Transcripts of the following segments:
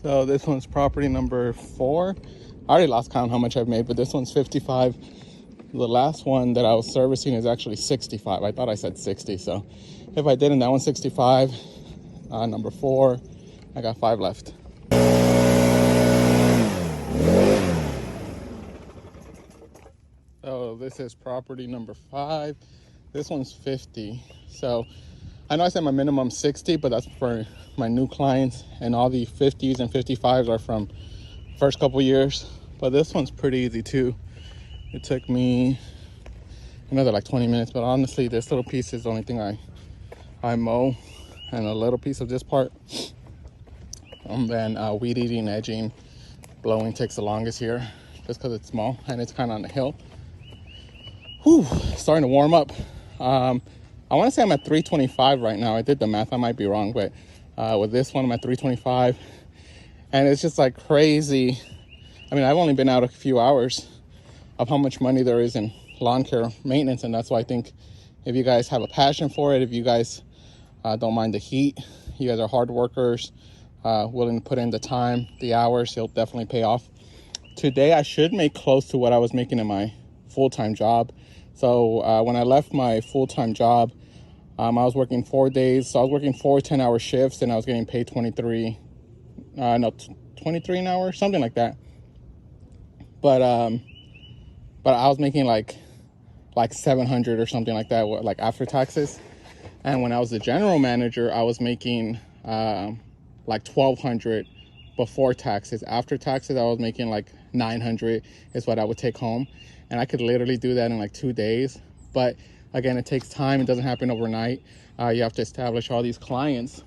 So this one's property number 4. I already lost count how much I've made, but this one's 55. The last one that I was servicing is actually 65. I thought I said 60, so if I didn't, that one's 65. Number 4, I got 5 left. So this is property number 5. This one's 50. So I know I said my minimum 60, but that's for my new clients, and all the 50s and 55s are from first couple years. But this one's pretty easy too. It took me another like 20 minutes, but honestly, this little piece is the only thing I mow, and a little piece of this part. And then weed eating, edging, blowing takes the longest here, just because it's small and it's kind of on the hill. Whew, starting to warm up. I want to say I'm at 325 right now. I did the math, I might be wrong, but with this one I'm at 325, and it's just like crazy. I mean, I've only been out a few hours of how much money there is in lawn care maintenance, and that's why I think if you guys have a passion for it, if you guys don't mind the heat, you guys are hard workers, willing to put in the time, the hours, it'll definitely pay off. Today I should make close to what I was making in my full-time job. So when I left my full-time job, I was working 4 days. So I was working 4 10-hour shifts, and I was getting paid 23 an hour, something like that. But I was making like 700 or something like that, like after taxes. And when I was the general manager, I was making like 1,200 before taxes. After taxes, I was making like 900 is what I would take home. And I could literally do that in like 2 days. But again, it takes time. It doesn't happen overnight. You have to establish all these clients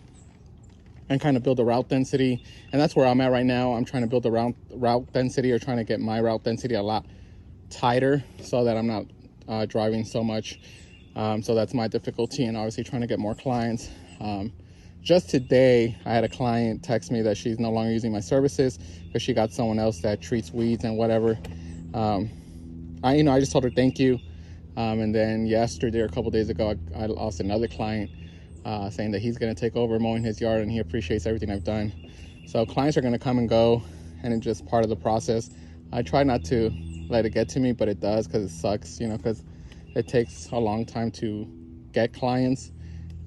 and kind of build a route density. And that's where I'm at right now. I'm trying to build a route density, or trying to get my route density a lot tighter so that I'm not driving so much. So that's my difficulty, and obviously trying to get more clients. Just today, I had a client text me that she's no longer using my services because she got someone else that treats weeds and whatever. I just told her thank you. And then yesterday, or a couple days ago, I lost another client saying that he's going to take over mowing his yard and he appreciates everything I've done. So clients are going to come and go, and it's just part of the process. I try not to let it get to me, but it does, because it sucks, because it takes a long time to get clients.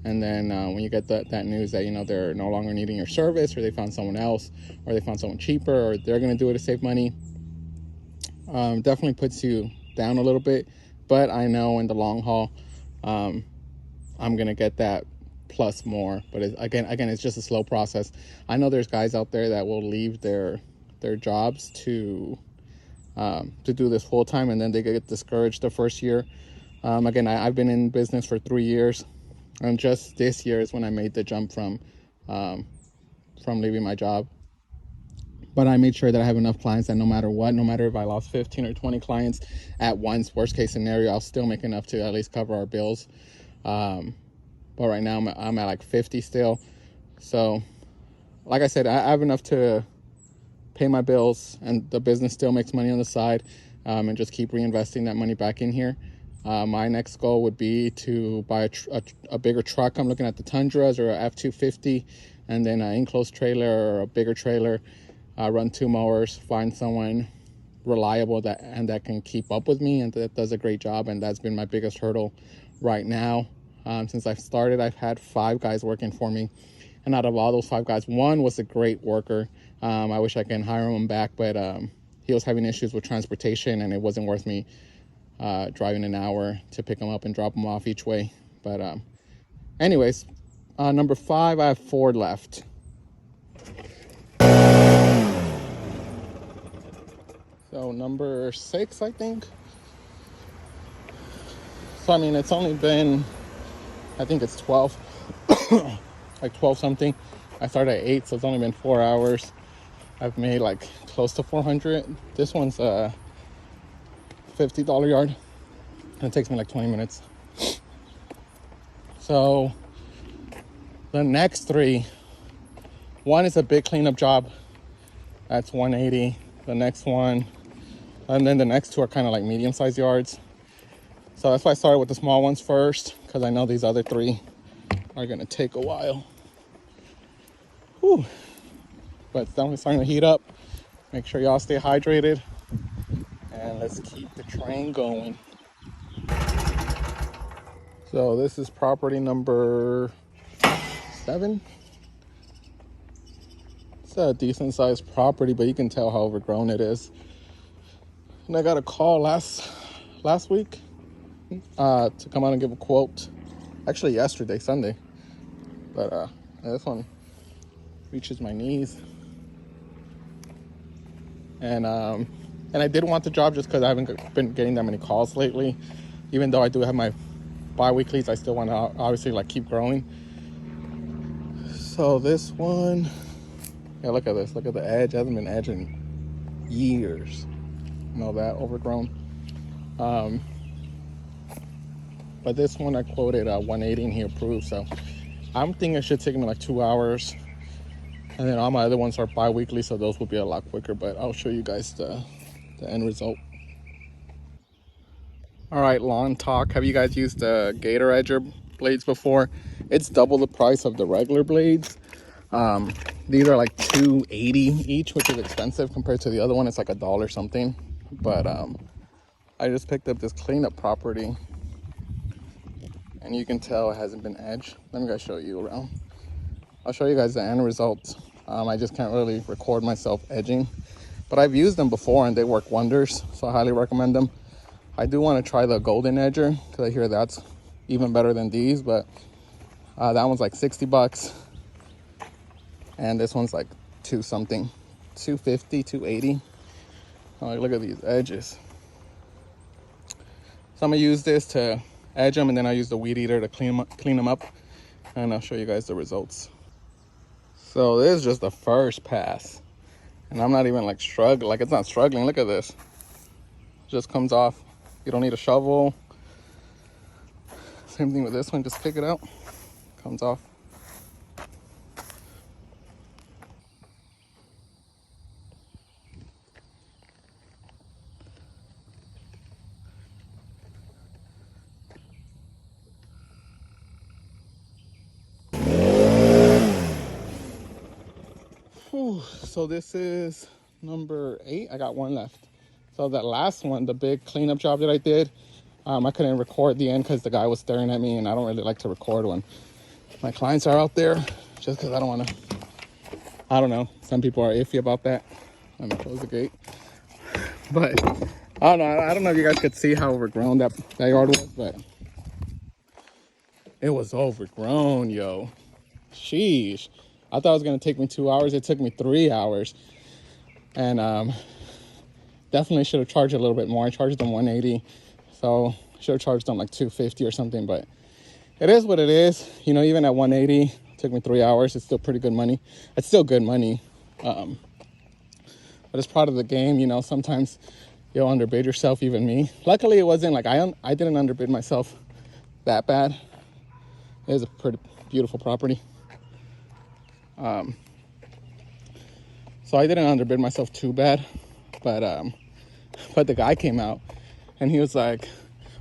And then when you get that news that, they're no longer needing your service, or they found someone else, or they found someone cheaper, or they're going to do it to save money, definitely puts you down a little bit. But I know in the long haul, I'm going to get that plus more. But again, it's just a slow process. I know there's guys out there that will leave their jobs to do this full time, and then they get discouraged the first year. Again, I've been in business for 3 years, and just this year is when I made the jump from leaving my job. But I made sure that I have enough clients that no matter what, no matter if I lost 15 or 20 clients at once, worst case scenario, I'll still make enough to at least cover our bills. But right now I'm at like 50 still. So like I said, I have enough to pay my bills, and the business still makes money on the side, and just keep reinvesting that money back in here. My next goal would be to buy a bigger truck. I'm looking at the Tundras or a F-250, and then an enclosed trailer or a bigger trailer. Run 2 mowers, find someone reliable that can keep up with me and that does a great job. And that's been my biggest hurdle right now. Since I've started, I've had 5 guys working for me, and out of all those 5 guys, one was a great worker. I wish I can hire him back, but he was having issues with transportation, and it wasn't worth me driving an hour to pick him up and drop him off each way. But anyways, number 5, I have 4 left. So number 6, I think. So I mean, it's only been, I think it's 12, like 12 something. I started at 8, so it's only been 4 hours. I've made like close to 400. This one's a $50 yard, and it takes me like 20 minutes. So the next 3, one is a big cleanup job. That's 180. The next one, and then the next 2 are kind of like medium-sized yards. So that's why I started with the small ones first, because I know these other 3 are going to take a while. Whew. but it's definitely starting to heat up. Make sure y'all stay hydrated, and let's keep the train going. So this is property number 7. It's a decent sized property, but you can tell how overgrown it is. And I got a call last week to come out and give a quote. Actually yesterday, Sunday. But this one reaches my knees. And I did want the job just because I haven't been getting that many calls lately. Even though I do have my bi-weeklies, I still want to obviously like keep growing. So this one, yeah, look at this. Look at the edge. It hasn't been edged in years. You know, that overgrown. But this one I quoted 180 and he approved. So I'm thinking it should take me like 2 hours. And then all my other ones are bi-weekly, so those will be a lot quicker. But I'll show you guys the end result. All right, lawn talk. Have you guys used the Gator Edger blades before? It's double the price of the regular blades. These are like $2.80 each, which is expensive compared to the other one. It's like $1 something. But I just picked up this cleanup property, and you can tell it hasn't been edged. Let me guys show you around. I'll show you guys the end result. I just can't really record myself edging, but I've used them before and they work wonders, so I highly recommend them. I do want to try the golden edger because I hear that's even better than these, but that one's like 60 bucks and this one's like 2 something, 250, 280. Like, look at these edges. So I'm gonna use this to edge them, and then I'll use the weed eater to clean them up, and I'll show you guys the results. So this is just the first pass, and I'm not even like struggling. Like, it's not struggling. Look at this. It just comes off. You don't need a shovel. Same thing with this one. Just pick it out. Comes off. Whew. So this is number 8. I got one left. So that last one, the big cleanup job that I did, I couldn't record the end because the guy was staring at me, and I don't really like to record when my clients are out there, just because I don't want to, I don't know, some people are iffy about that. Let me close the gate. But I don't know if you guys could see how overgrown that yard was, but it was overgrown, yo. Sheesh. I thought it was gonna take me 2 hours. It took me 3 hours. And definitely should have charged a little bit more. I charged them 180, so I should have charged them like 250 or something, but it is what it is. You know, even at 180, it took me 3 hours. It's still pretty good money. It's still good money. But it's part of the game, you know. Sometimes you'll underbid yourself, even me. Luckily, it wasn't like I didn't underbid myself that bad. It is a pretty beautiful property. So I didn't underbid myself too bad, but the guy came out and he was like,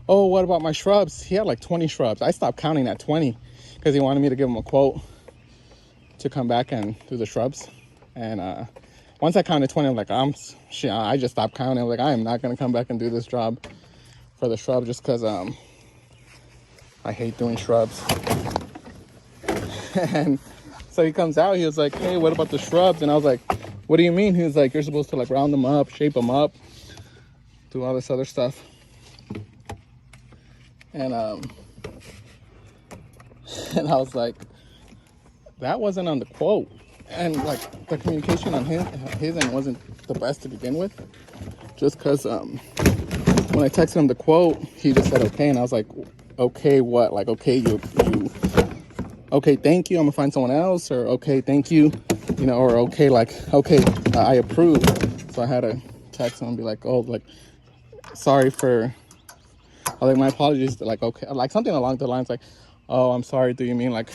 oh, what about my shrubs? He had like 20 shrubs. I stopped counting at 20 because he wanted me to give him a quote to come back and do the shrubs. And once I counted 20, I'm like, I just stopped counting. I'm like, I am not going to come back and do this job for the shrub just because I hate doing shrubs. And so he comes out, he was like, hey, what about the shrubs? And I was like, what do you mean? He was like, you're supposed to like round them up, shape them up, do all this other stuff. And and I was like, that wasn't on the quote. And like the communication on his end wasn't the best to begin with, just because when I texted him the quote, he just said okay, and I was like, okay, what? Like, okay, you okay, thank you, I'm gonna find someone else, or okay, thank you, you know, or okay, like, okay, I approve. So I had to text him and be like, oh, like, sorry for, like, my apologies, like, okay, like something along the lines like, oh, I'm sorry, do you mean like,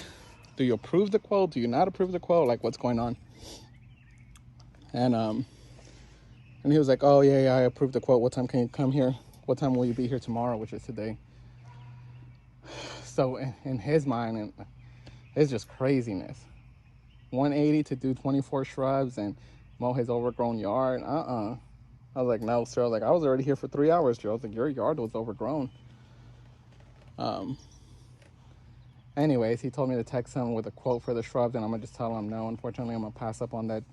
do you approve the quote? Do you not approve the quote? Like, what's going on? And he was like, oh, yeah, I approve the quote. What time can you come here? What time will you be here tomorrow, which is today? So in his mind, and it's just craziness. 180 to do 24 shrubs and mow his overgrown yard. I was like, no, sir. I was like, I was already here for 3 hours, Joe. I was like, your yard was overgrown. Anyways, he told me to text him with a quote for the shrubs, and I'm gonna just tell him no. Unfortunately, I'm gonna pass up on that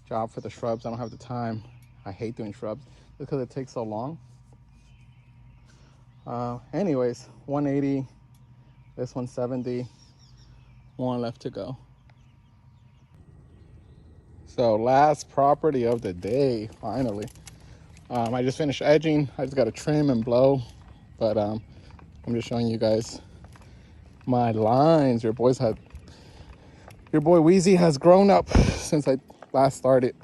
job for the shrubs. I don't have the time. I hate doing shrubs because it takes so long. Anyways, 180. This one's 70. One left to go. So last property of the day, finally. I just finished edging. I just got to trim and blow, but I'm just showing you guys my lines. Your boy Wheezy has grown up since I last started.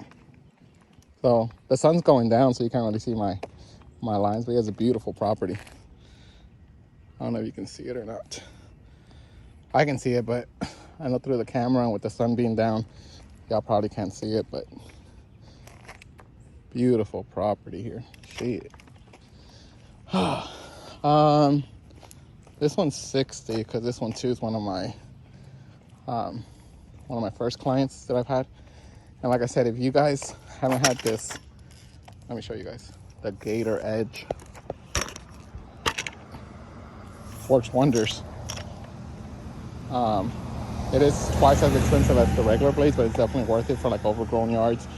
So the sun's going down, so you can't really see my lines, but he has a beautiful property. I don't know if you can see it or not. I can see it, but I know through the camera and with the sun being down, y'all probably can't see it, but beautiful property here. Shit. This one's 60 because this one too is one of my first clients that I've had. And like I said, if you guys haven't had this, let me show you guys. The Gator Edge works wonders. It is twice as expensive as the regular blades, but it's definitely worth it for like overgrown yards.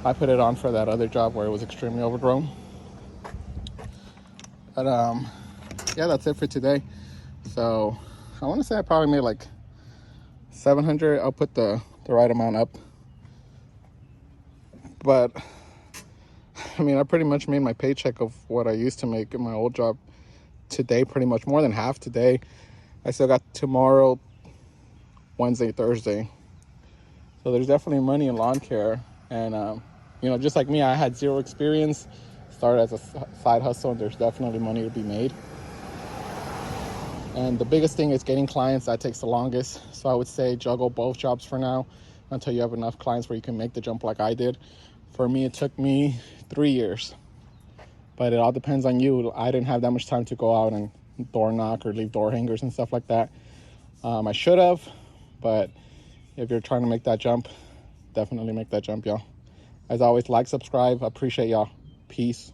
I put it on for that other job where it was extremely overgrown. But yeah, that's it for today. So I want to say I probably made like 700. I'll put the right amount up. But I mean, I pretty much made my paycheck of what I used to make in my old job today, pretty much more than half today. I still got tomorrow, Wednesday, Thursday. So there's definitely money in lawn care. And, you know, just like me, I had zero experience, started as a side hustle, and there's definitely money to be made. And the biggest thing is getting clients. That takes the longest. So I would say juggle both jobs for now until you have enough clients where you can make the jump like I did. For me, it took me 3 years. But it all depends on you. I didn't have that much time to go out and door knock or leave door hangers and stuff like that. I should have, but if you're trying to make that jump, definitely make that jump, y'all. As always, like, subscribe. I appreciate y'all. Peace.